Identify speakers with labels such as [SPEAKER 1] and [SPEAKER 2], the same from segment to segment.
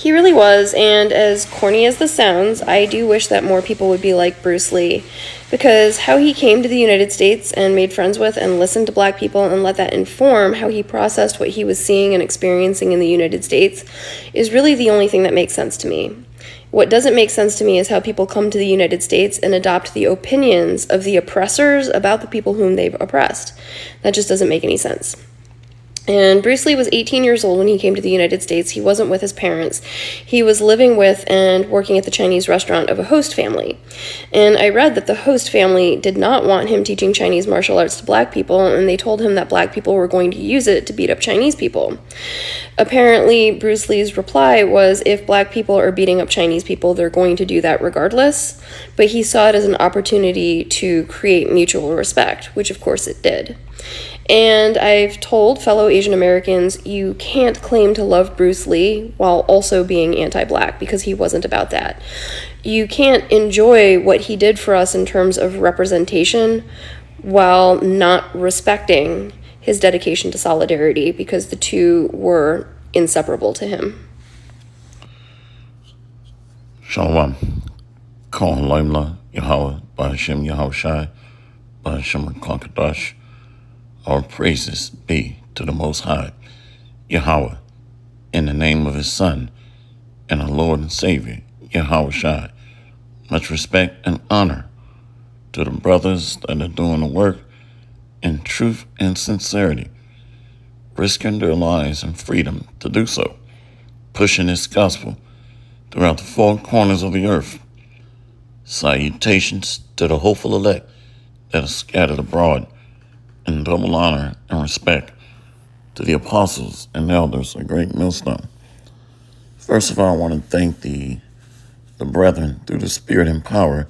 [SPEAKER 1] He really was, and as corny as this sounds, I do wish that more people would be like Bruce Lee. Because how he came to the United States and made friends with and listened to black people and let that inform how he processed what he was seeing and experiencing in the United States is really the only thing that makes sense to me. What doesn't make sense to me is how people come to the United States and adopt the opinions of the oppressors about the people whom they've oppressed. That just doesn't make any sense. And Bruce Lee was 18 years old when he came to the United States. He wasn't with his parents. He was living with and working at the Chinese restaurant of a host family. And I read that the host family did not want him teaching Chinese martial arts to black people, and they told him that black people were going to use it to beat up Chinese people. Apparently, Bruce Lee's reply was, if black people are beating up Chinese people, they're going to do that regardless. But he saw it as an opportunity to create mutual respect, which of course it did. And I've told fellow Asian Americans, you can't claim to love Bruce Lee while also being anti-black, because he wasn't about that. You can't enjoy what he did for us in terms of representation while not respecting his dedication to solidarity, because the two were inseparable to him.
[SPEAKER 2] Shalom. Kol Laimla Yahweh Ba'Hashem Yahushai Ba'Hashem Kakadash. Our praises be to the Most High, Yahweh, in the name of His Son, and our Lord and Savior, Yahushai. Much respect and honor to the brothers that are doing the work in truth and sincerity, risking their lives and freedom to do so, pushing this gospel throughout the four corners of the earth. Salutations to the hopeful elect that are scattered abroad, and double honor and respect to the apostles and elders of Great Millstone. First of all, I want to thank the brethren through the spirit and power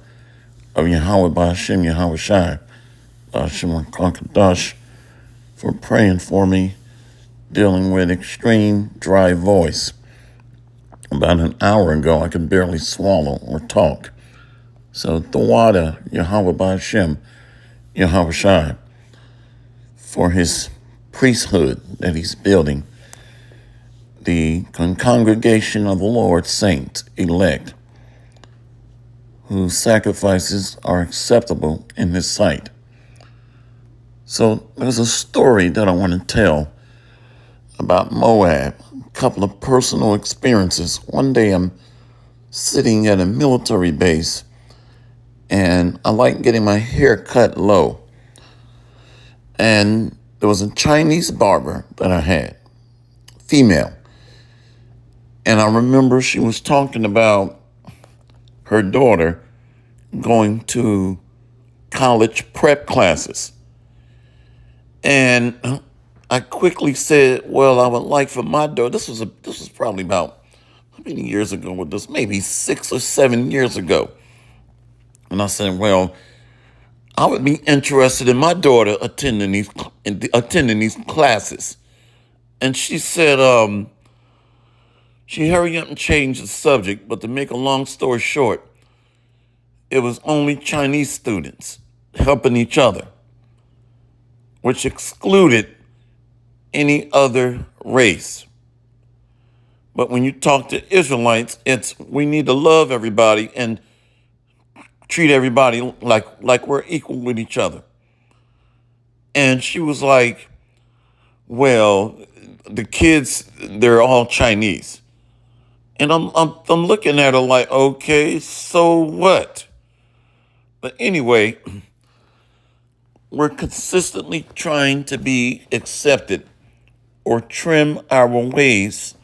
[SPEAKER 2] of Yahweh Ba'Hashem Yahushai Ba'Hashem Kakadash for praying for me, dealing with extreme dry voice. About an hour ago, I could barely swallow or talk. So the water, Yahweh Ba'Hashem Yahushai, for his priesthood that he's building, the congregation of the Lord, saints, elect, whose sacrifices are acceptable in his sight. So there's a story that I want to tell about Moab, a couple of personal experiences. One day I'm sitting at a military base, and I like getting my hair cut low. And there was a Chinese barber that I had, female. And I remember she was talking about her daughter going to college prep classes. And I quickly said, well, I would like for my daughter, this was probably about, how many years ago was this? Maybe 6 or 7 years ago. And I said, well, I would be interested in my daughter attending these classes. And she said, she hurried up and changed the subject, but to make a long story short, it was only Chinese students helping each other, which excluded any other race. But when you talk to Israelites, it's we need to love everybody and treat everybody like we're equal with each other. And she was like, well, the kids, they're all Chinese. And I'm looking at her like, okay, so what? But anyway, we're consistently trying to be accepted or trim our ways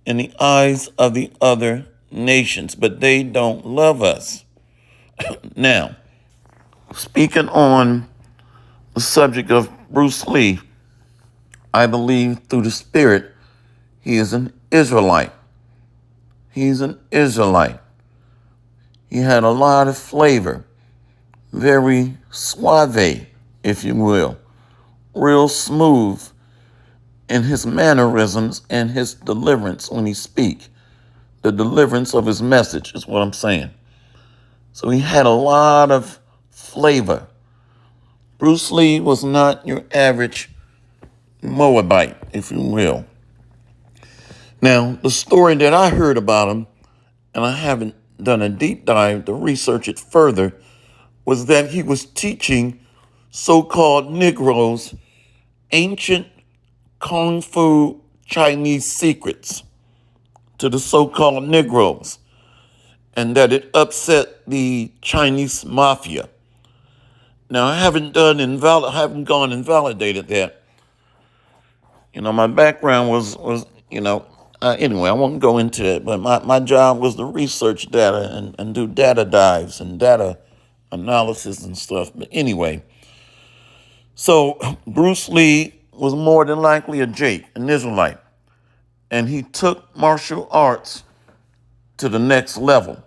[SPEAKER 2] in the eyes of the other nations, but they don't love us. Now, speaking on the subject of Bruce Lee, I believe through the Spirit, he is an Israelite. He's an Israelite. He had a lot of flavor, very suave, if you will, real smooth in his mannerisms and his deliverance when he speak. The deliverance of his message is what I'm saying. So he had a lot of flavor. Bruce Lee was not your average Moabite, if you will. Now, the story that I heard about him, and I haven't done a deep dive to research it further, was that he was teaching so-called Negroes ancient Kung Fu Chinese secrets to the so-called Negroes, and that it upset the Chinese mafia. Now, I haven't gone and validated that. My background was anyway, I won't go into it, but my job was to research data and do data dives and data analysis and stuff. But anyway, so Bruce Lee was more than likely a Jake, an Israelite, and he took martial arts to the next level.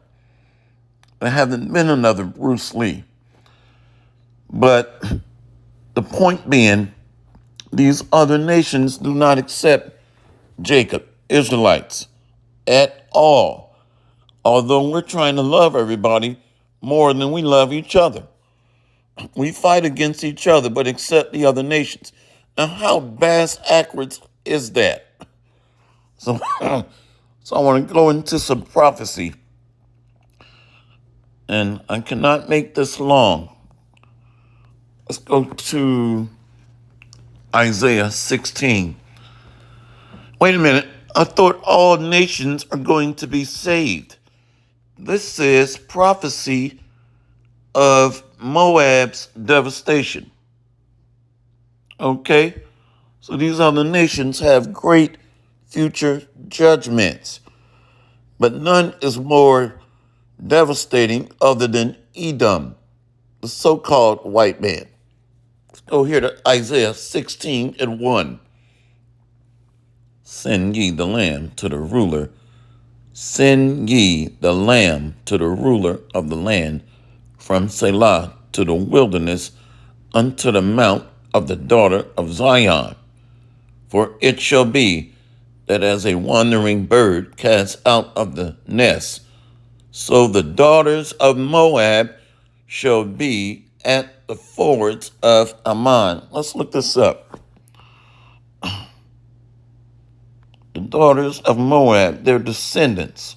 [SPEAKER 2] There hasn't been another Bruce Lee. But the point being, these other nations do not accept Jacob, Israelites, at all. Although we're trying to love everybody more than we love each other. We fight against each other, but accept the other nations. Now, how bass-backwards is that? So, so I want to go into some prophecy. And I cannot make this long. Let's go to Isaiah 16. Wait a minute. I thought all nations are going to be saved. This is prophecy of Moab's devastation. Okay? So these other nations have great future judgments. But none is more devastating other than Edom, the so-called white man. Let's go here to Isaiah 16:1. Send ye the lamb to the ruler. Send ye the lamb to the ruler of the land, from Selah to the wilderness, unto the mount of the daughter of Zion. For it shall be that as a wandering bird cast out of the nest, so the daughters of Moab shall be at the fords of Ammon. Let's look this up. The daughters of Moab, their descendants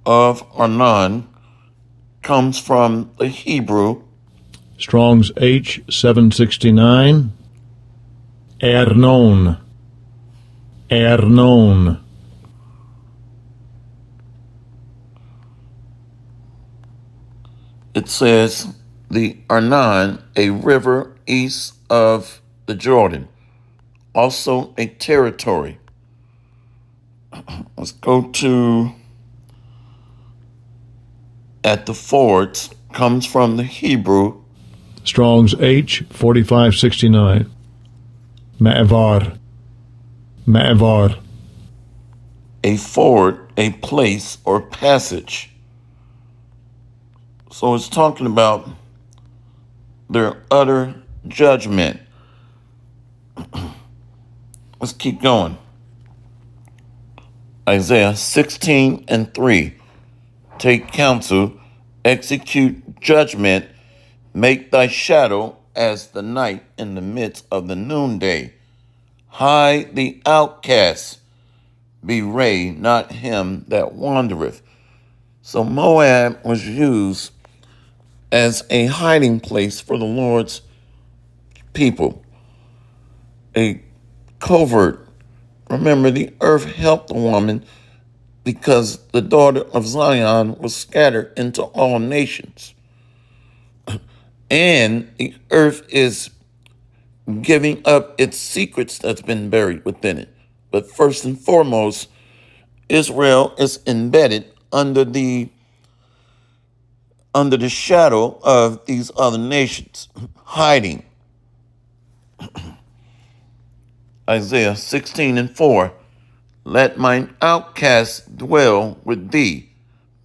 [SPEAKER 2] of Arnon, comes from the Hebrew.
[SPEAKER 3] Strong's H 769. Ernon. Ernon.
[SPEAKER 2] It says the Arnon, a river east of the Jordan, also a territory. Let's go to at the fords, comes from the Hebrew.
[SPEAKER 3] Strong's H 4569. Ma'avar. Ma'avar.
[SPEAKER 2] A ford, a place or passage. So it's talking about their utter judgment. Let's keep going. Isaiah 16:3. Take counsel, execute judgment, make thy shadow as the night in the midst of the noonday. Hide the outcast, bewray not him that wandereth. So Moab was used as a hiding place for the Lord's people, a covert. Remember, the earth helped the woman because the daughter of Zion was scattered into all nations. And the earth is giving up its secrets that's been buried within it. But first and foremost, Israel is embedded under the shadow of these other nations, hiding. Isaiah 16:4. Let mine outcast dwell with thee,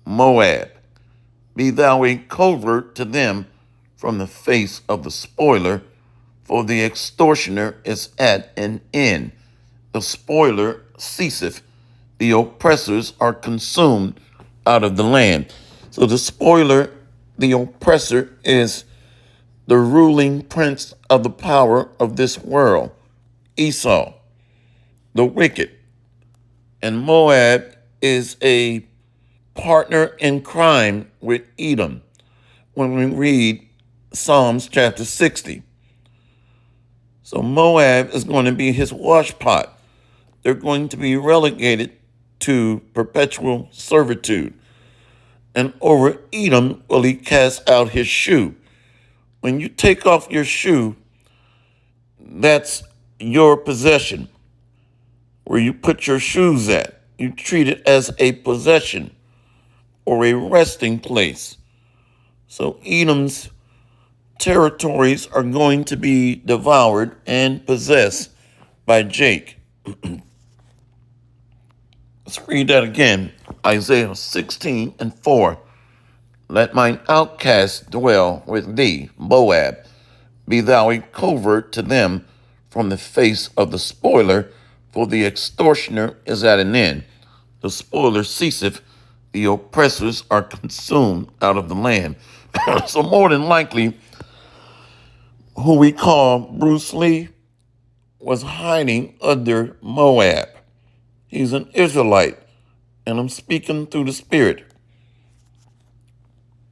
[SPEAKER 2] Moab. Be thou a covert to them from the face of the spoiler, for the extortioner is at an end. The spoiler ceaseth, the oppressors are consumed out of the land. So the spoiler, the oppressor, is the ruling prince of the power of this world, Esau, the wicked. And Moab is a partner in crime with Edom when we read Psalms chapter 60. So Moab is going to be his washpot. They're going to be relegated to perpetual servitude. And over Edom will he cast out his shoe. When you take off your shoe, that's your possession. Where you put your shoes at, you treat it as a possession or a resting place. So Edom's territories are going to be devoured and possessed by Jake. Let's read that again. Isaiah 16 and 4. Let mine outcast dwell with thee, Moab. Be thou a covert to them from the face of the spoiler, for the extortioner is at an end. The spoiler ceaseth, the oppressors are consumed out of the land. So more than likely, who we call Bruce Lee was hiding under Moab. He's an Israelite, and I'm speaking through the Spirit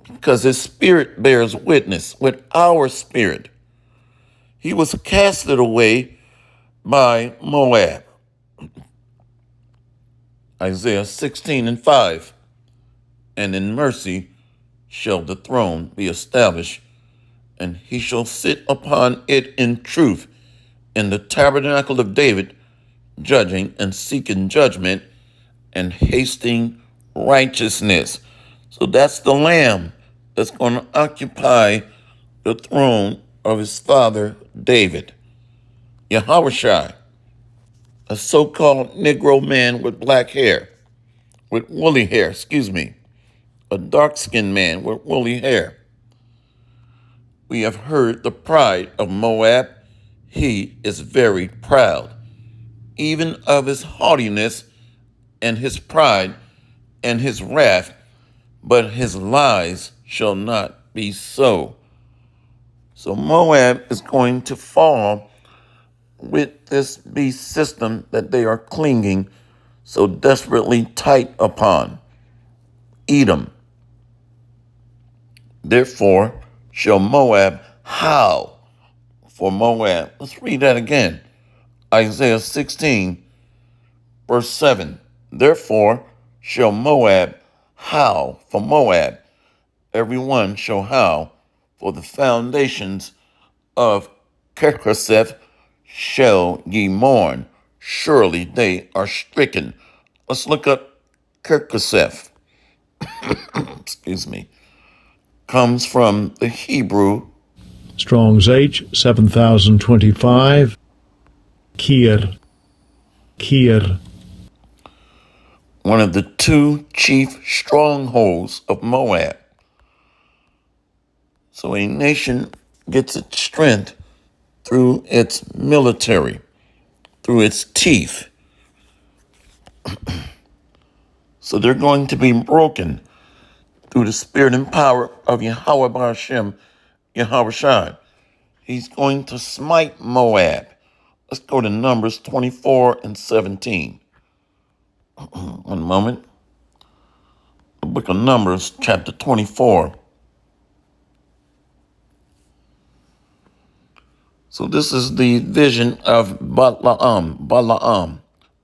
[SPEAKER 2] because his spirit bears witness with our spirit. He was casted away by Moab. Isaiah 16 and 5. And in mercy shall the throne be established, and he shall sit upon it in truth, in the tabernacle of David, judging and seeking judgment and hasting righteousness. So that's the Lamb that's going to occupy the throne of his father David. Yahushua, a so-called Negro man with black hair, with woolly hair, a dark-skinned man with woolly hair. We have heard the pride of Moab. He is very proud, even of his haughtiness and his pride and his wrath, but his lies shall not be so. So Moab is going to fall with this beast system that they are clinging so desperately tight upon. Edom. Therefore shall Moab howl for Moab. Let's read that again. Isaiah 16, verse 7. Therefore shall Moab howl for Moab. Every one shall howl, for the foundations of Kirkoseth shall ye mourn. Surely they are stricken. Let's look up Kirkoseth. Excuse me. Comes from the Hebrew.
[SPEAKER 3] Strong's H 7025. Kir. Kir.
[SPEAKER 2] One of the two chief strongholds of Moab. So a nation gets its strength through its military, through its teeth. So they're going to be broken through the spirit and power of Yahweh B'Hashem, Yahushua. He's going to smite Moab. Let's go to Numbers 24 and 17. One moment. The book of Numbers, chapter 24. So this is the vision of Balaam,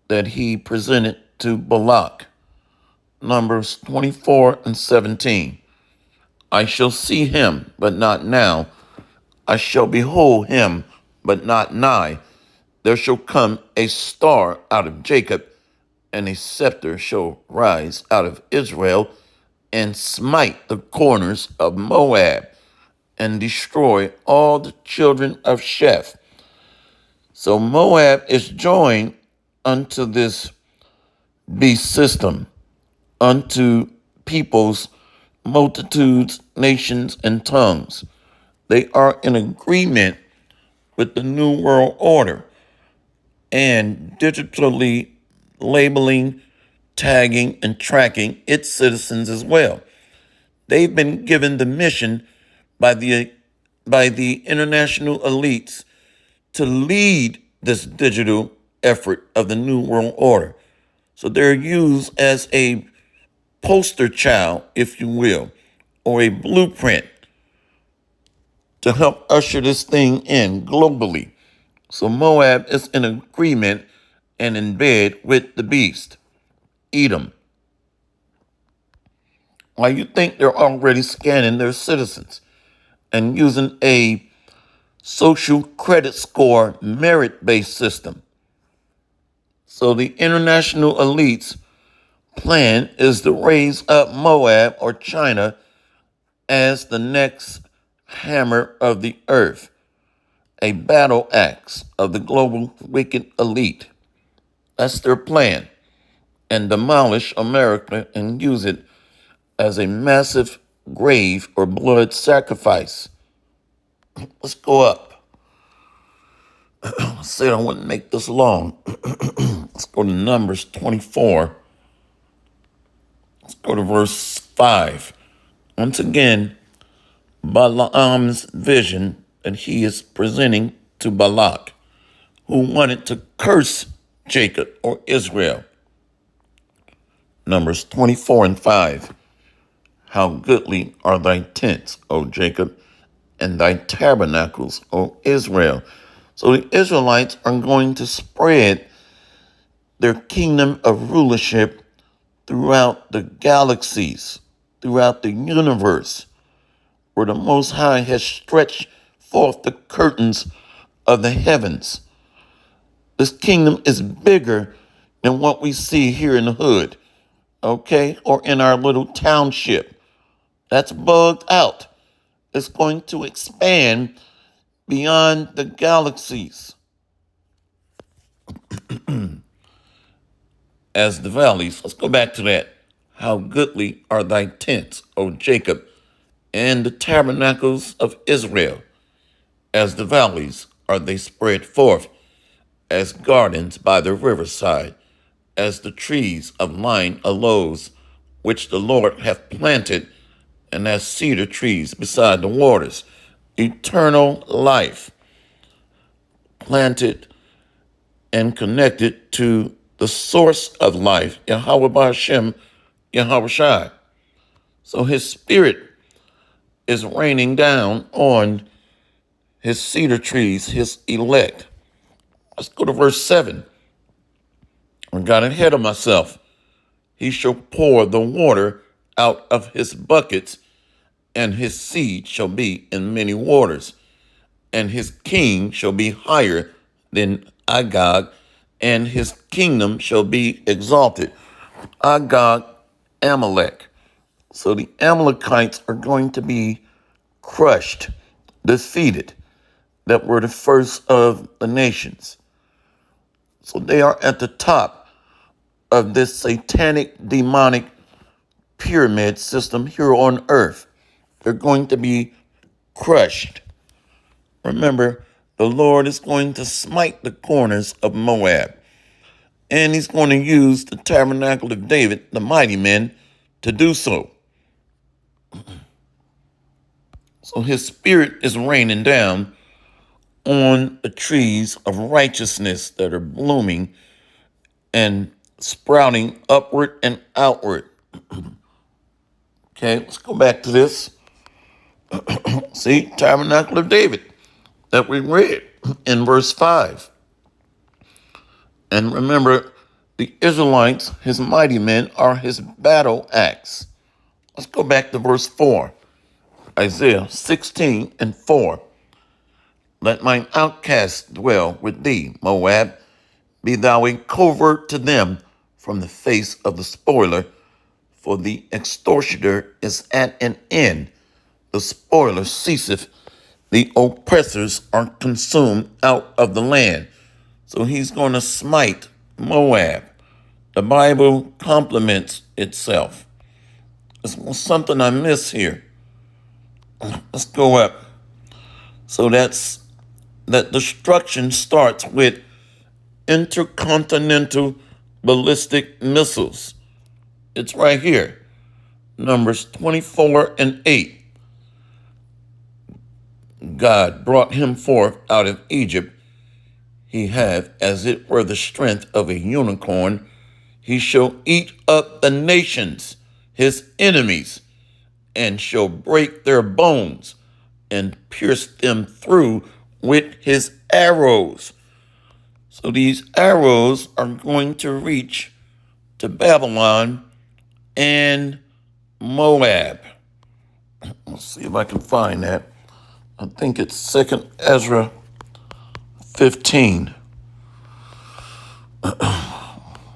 [SPEAKER 2] that he presented to Balak. Numbers 24 and 17. I shall see him, but not now. I shall behold him, but not nigh. There shall come a star out of Jacob, and a scepter shall rise out of Israel, and smite the corners of Moab, and destroy all the children of Sheth. So Moab is joined unto this beast system, unto peoples, multitudes, nations, and tongues. They are in agreement with the New World Order and digitally labeling, tagging, and tracking its citizens as well. They've been given the mission by the international elites to lead this digital effort of the New World Order. So they're used as a poster child, if you will, or a blueprint to help usher this thing in globally. So Moab is in agreement and in bed with the beast, Edom. Why you think they're already scanning their citizens and using a social credit score merit-based system. So the international elites' plan is to raise up Moab or China as the next hammer of the earth, a battle axe of the global wicked elite. That's their plan. And demolish America and use it as a massive grave or blood sacrifice. Let's go up. I said I wouldn't make this long. Let's go to Numbers 24. Let's go to verse 5. Once again, Balaam's vision that he is presenting to Balak, who wanted to curse Jacob or Israel. Numbers 24 and 5. How goodly are thy tents, O Jacob, and thy tabernacles, O Israel. So the Israelites are going to spread their kingdom of rulership throughout the galaxies, throughout the universe, where the Most High has stretched forth the curtains of the heavens. This kingdom is bigger than what we see here in the hood, okay, or in our little township. That's bugged out. It's going to expand beyond the galaxies as the valleys. Let's go back to that. How goodly are thy tents, O Jacob, and the tabernacles of Israel. As the valleys are they spread forth, as gardens by the riverside, as the trees of line aloes, which the Lord hath planted, and as cedar trees beside the waters. Eternal life, planted and connected to the source of life, Yahweh Ba'ashem, Yahweh Shai. So his spirit is raining down on his cedar trees, his elect. Let's go to verse 7. I got ahead of myself. He shall pour the water out of his buckets, and his seed shall be in many waters, and his king shall be higher than Agag, and his kingdom shall be exalted. Agag, Amalek. So the Amalekites are going to be crushed, defeated, that were the first of the nations. So they are at the top of this satanic, demonic pyramid system here on earth. They're going to be crushed. Remember, the Lord is going to smite the corners of Moab, and he's going to use the tabernacle of David, the mighty men, to do so. So his spirit is raining down on the trees of righteousness that are blooming and sprouting upward and outward. Okay, let's go back to this. See, tabernacle of David that we read in verse 5. And remember, the Israelites, his mighty men, are his battle axe. Let's go back to verse 4. Isaiah 16 and 4. Let mine outcast dwell with thee, Moab. Be thou a covert to them from the face of the spoiler, for the extortioner is at an end. The spoiler ceaseth. The oppressors are consumed out of the land. So he's going to smite Moab. The Bible complements itself. It's something I miss here. Let's go up. So that destruction starts with intercontinental ballistic missiles. It's right here. Numbers 24 and 8. God brought him forth out of Egypt. He had, as it were the strength of a unicorn. He shall eat up the nations, his enemies, and shall break their bones and pierce them through with his arrows. So these arrows are going to reach to Babylon and Moab. Let's see if I can find that. I think it's 2nd Ezra 15.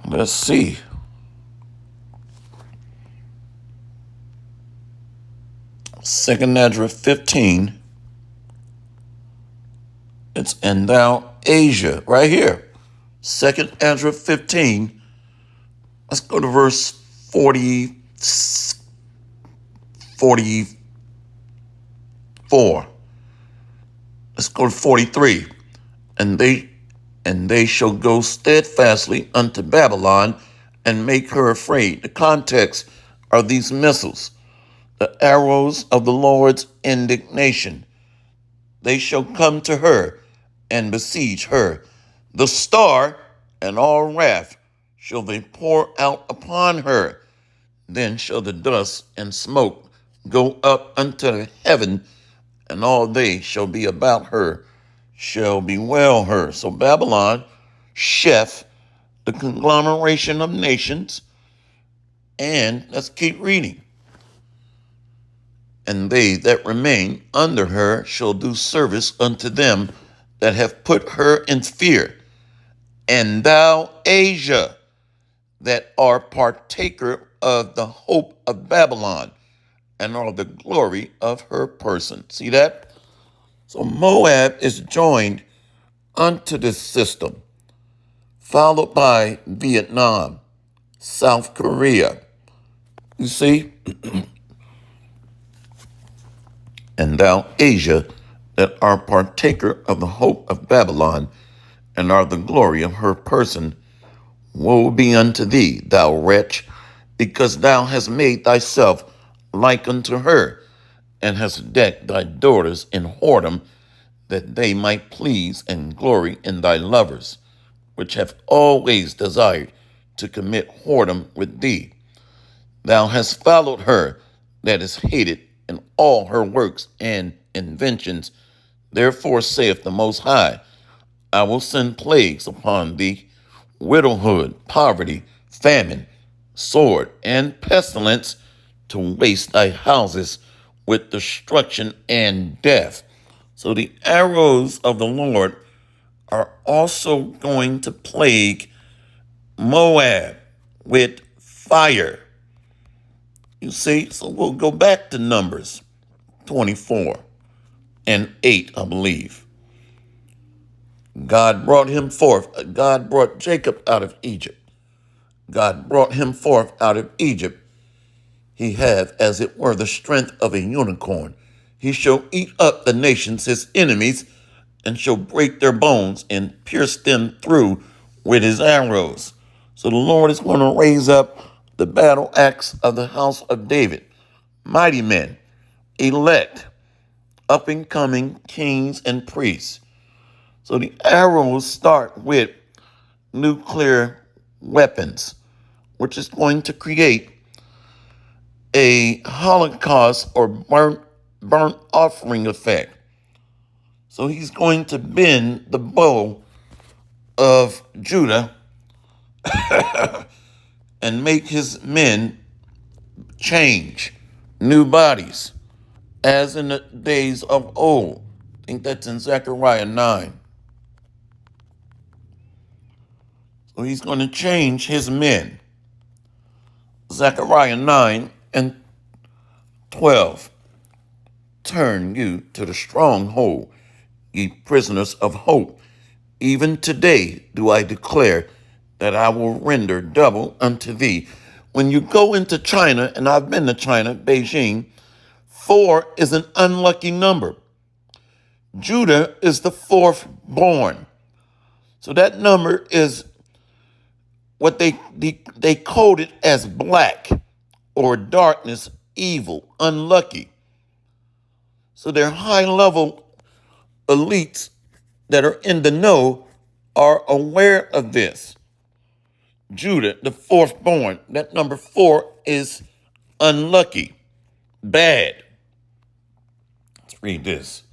[SPEAKER 2] Let's see. Second Ezra 15. It's and thou Asia, right here. Second Ezra 15. Let's go to verse 44. Let's go to 43. And they shall go steadfastly unto Babylon and make her afraid. The context are these missiles, the arrows of the Lord's indignation. They shall come to her and besiege her. The star and all wrath shall they pour out upon her. Then shall the dust and smoke go up unto heaven, and all they shall be about her shall bewail her. So Babylon, Sheth, the conglomeration of nations, and let's keep reading. And they that remain under her shall do service unto them that have put her in fear. And thou, Asia, that are partaker of the hope of Babylon, and are the glory of her person. See that? So Moab is joined unto this system, followed by Vietnam, South Korea. You see? And thou, Asia, that are partaker of the hope of Babylon, and are the glory of her person, woe be unto thee, thou wretch, because thou hast made thyself like unto her, and hast decked thy daughters in whoredom, that they might please and glory in thy lovers, which have always desired to commit whoredom with thee. Thou hast followed her that is hated in all her works and inventions. Therefore saith the Most High, I will send plagues upon thee, widowhood, poverty, famine, sword, and pestilence, to waste thy houses with destruction and death. So the arrows of the Lord are also going to plague Moab with fire. You see, so we'll go back to Numbers 24 and 8, I believe. God brought Jacob out of Egypt. God brought him forth out of Egypt. He hath, as it were, the strength of a unicorn. He shall eat up the nations, his enemies, and shall break their bones and pierce them through with his arrows. So the Lord is going to raise up the battle axe of the house of David, mighty men, elect, up and coming kings and priests. So the arrows start with nuclear weapons, which is going to create a holocaust or burnt offering effect. So he's going to bend the bow of Judah and make his men change new bodies, as in the days of old. I think that's in Zechariah 9. So he's going to change his men. Zechariah 9 and 12. Turn you to the stronghold, ye prisoners of hope. Even today do I declare that I will render double unto thee. When you go into China, and I've been to China, Beijing, 4 is an unlucky number. Judah is the fourth born. So that number is what they coded as black or darkness, evil, unlucky. So their high-level elites that are in the know are aware of this. Judah, the fourth born. That number 4 is unlucky, bad. Let's read this.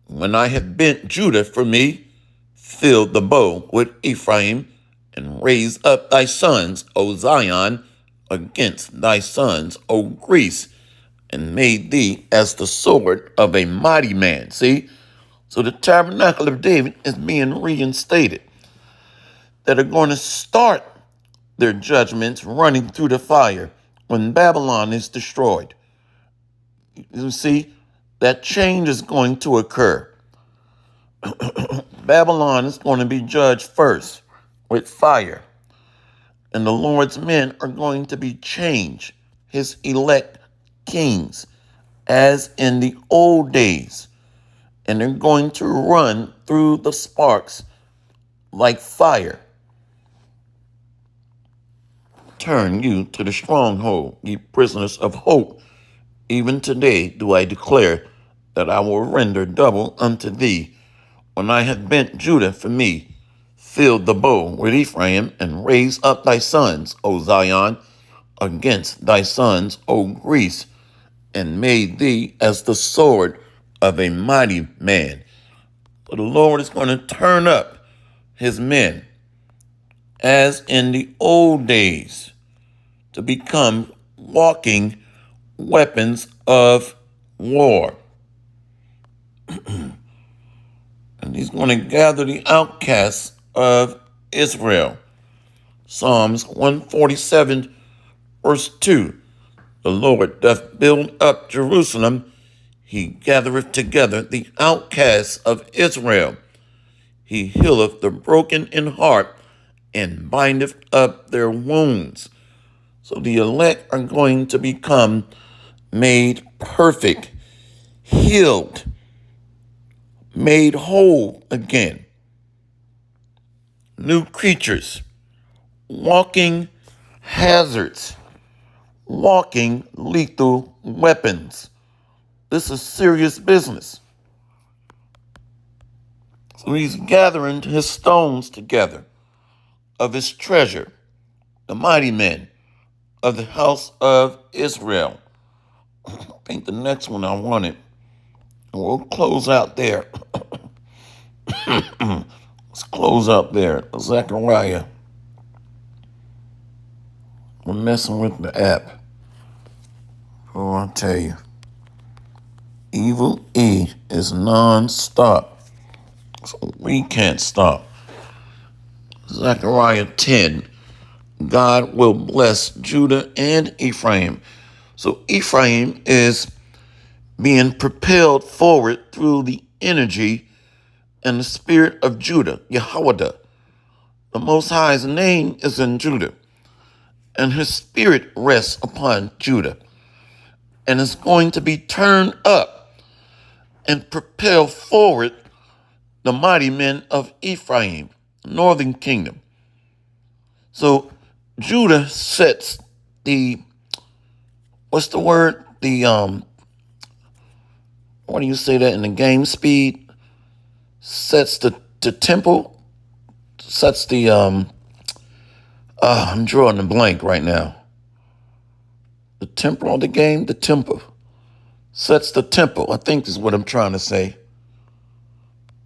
[SPEAKER 2] When I have bent Judah for me, filled the bow with Ephraim, and raised up thy sons, O Zion, against thy sons, O Greece, and made thee as the sword of a mighty man. See? So the tabernacle of David is being reinstated. That are going to start their judgments running through the fire when Babylon is destroyed. You see, that change is going to occur. Babylon is going to be judged first with fire. And the Lord's men are going to be changed, his elect kings, as in the old days. And they're going to run through the sparks like fire. Turn you to the stronghold, ye prisoners of hope. Even today do I declare that I will render double unto thee. When I have bent Judah for me, filled the bow with Ephraim, and raised up thy sons, O Zion, against thy sons, O Greece, and made thee as the sword of a mighty man. For the Lord is going to turn up his men, as in the old days, to become walking weapons of war. And he's going to gather the outcasts of Israel. Psalms 147, verse 2. The Lord doth build up Jerusalem. He gathereth together the outcasts of Israel. He healeth the broken in heart, and bindeth up their wounds. So the elect are going to become made perfect, healed, made whole again. New creatures, walking hazards, walking lethal weapons. This is serious business. So he's gathering his stones together of his treasure, the mighty men of the house of Israel. I think the next one I wanted, and we'll close out there. Let's close out there. Zechariah. We're messing with the app. Oh, I'll tell you. Evil E is non-stop. So we can't stop. Zechariah 10. God will bless Judah and Ephraim. So Ephraim is being propelled forward through the energy and the spirit of Judah, Yahweh. The Most High's name is in Judah, and his spirit rests upon Judah, and is going to be turned up and propel forward the mighty men of Ephraim, northern kingdom. So Judah sets the, what's the word? What do you say that in the game speed? Sets the temple, sets the, I'm drawing a blank right now. The temple of the game, the temple. Sets the temple, I think is what I'm trying to say.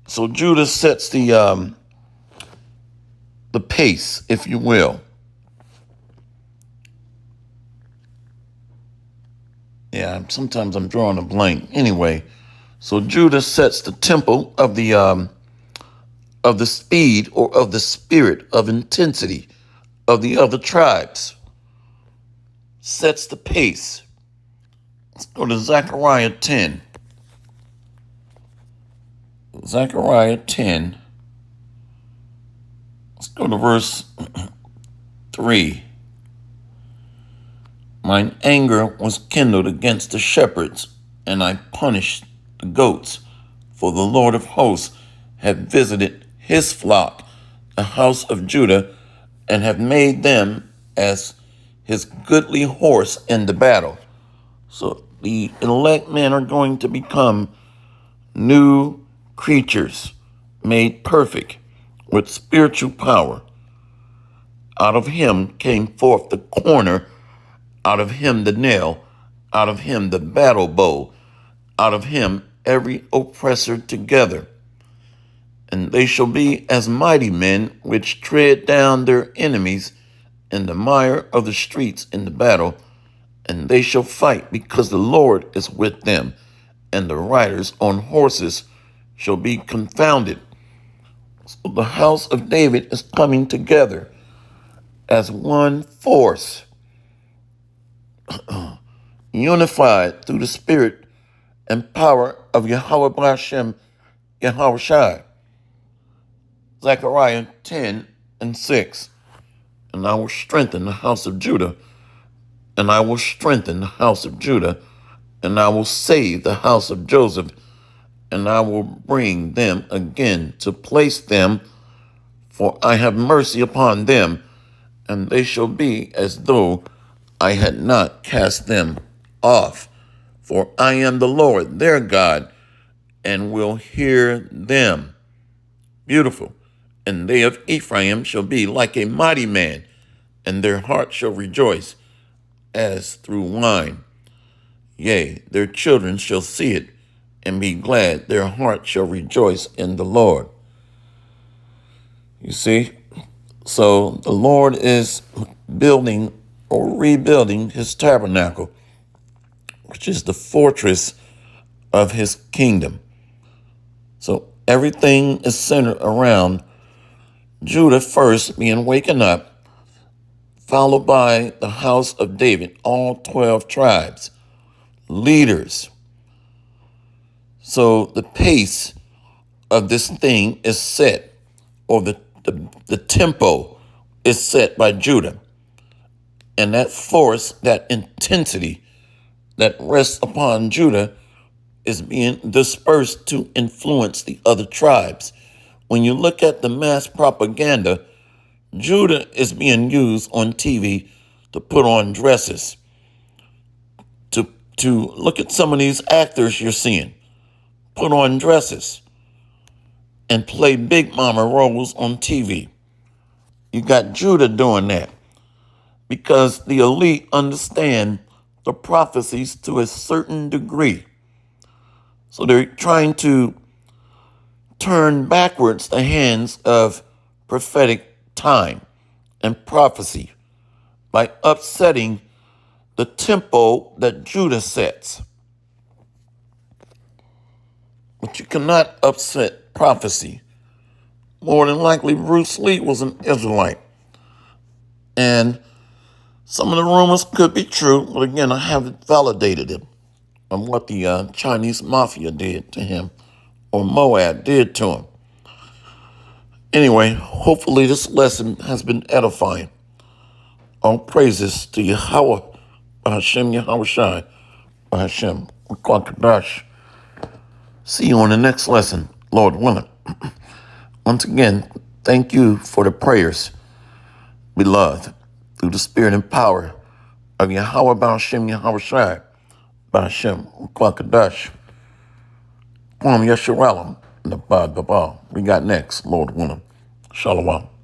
[SPEAKER 2] So Judah sets the pace, if you will. Yeah, sometimes I'm drawing a blank. Anyway, so Judah sets the tempo of the speed or of the spirit of intensity of the other tribes. Sets the pace. Let's go to Zechariah 10. Zechariah 10. Let's go to verse 3. Mine anger was kindled against the shepherds, and I punished the goats, for the Lord of hosts had visited his flock, the house of Judah, and have made them as his goodly horse in the battle. So the elect men are going to become new creatures, made perfect with spiritual power. Out of him came forth the corner, out of him the nail, out of him the battle bow, out of him every oppressor together. And they shall be as mighty men which tread down their enemies in the mire of the streets in the battle, and they shall fight because the Lord is with them, and the riders on horses shall be confounded. So the house of David is coming together as one force, unified through the spirit and power of Yahweh B'Hashem Yahweh Shai. Zechariah 10:6. And I will strengthen the house of Judah, and I will strengthen the house of Judah, and I will save the house of Joseph, and I will bring them again to place them, for I have mercy upon them, and they shall be as though I had not cast them off. For I am the Lord their God, and will hear them. Beautiful. And they of Ephraim shall be like a mighty man, and their heart shall rejoice as through wine. Yea, their children shall see it and be glad. Their heart shall rejoice in the Lord. You see? So the Lord is building or rebuilding his tabernacle, which is the fortress of his kingdom. So everything is centered around Judah first being waken up, followed by the house of David, all 12 tribes, leaders. So the pace of this thing is set, or the tempo is set by Judah. And that force, that intensity that rests upon Judah is being dispersed to influence the other tribes. When you look at the mass propaganda, Judah is being used on TV to put on dresses, to look at some of these actors you're seeing, put on dresses, and play big mama roles on TV. You got Judah doing that because the elite understand the prophecies to a certain degree. So they're trying to turn backwards the hands of prophetic time and prophecy by upsetting the tempo that Judah sets. But you cannot upset prophecy. More than likely, Bruce Lee was an Israelite. And some of the rumors could be true, but again, I haven't validated it on what the Chinese mafia did to him or Moab did to him. Anyway, hopefully this lesson has been edifying. All praises to Yahweh, Hashem Yahweh Shai, Hashem Kwakadash. See you on the next lesson, Lord willing. Once again, thank you for the prayers, beloved, through the spirit and power of Yahweh Hashem Yahweh Shai, Hashem Kwakadash. Kwam Yeshualam, the Ba. We got next, Lord willing. Shalom.